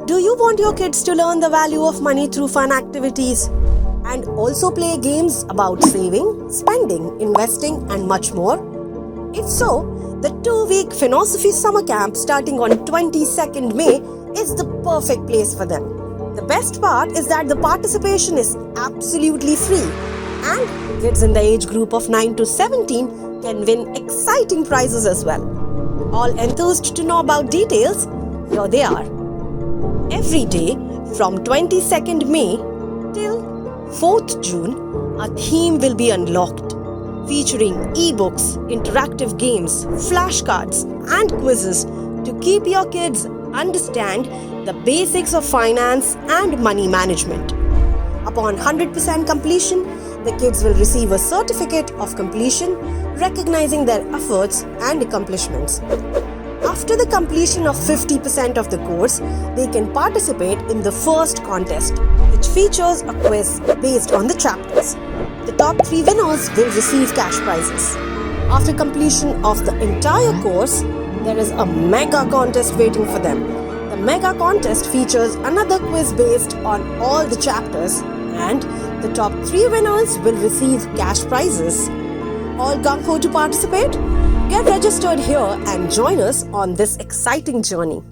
Do you want your kids to learn the value of money through fun activities and also play games about saving, spending, investing, and much more? If so, the 2-week Finosophy summer camp starting on 22nd May is the perfect place for them. The best part is that the participation is absolutely free, and kids in the age group of 9 to 17 can win exciting prizes as well. All enthused to know about details? Here they are. Every day from 22nd May till 4th June, a theme will be unlocked, featuring ebooks, interactive games, flashcards, and quizzes to keep your kids understand the basics of finance and money management. Upon 100% completion, the kids will receive a certificate of completion recognizing their efforts and accomplishments. After the completion of 50% of the course, they can participate in the first contest, which features a quiz based on the chapters. The top 3 winners will receive cash prizes. After completion of the entire course, there is a mega contest waiting for them. The mega contest features another quiz based on all the chapters, and the top 3 winners will receive cash prizes. All gung-ho to participate? Get registered here and join us on this exciting journey.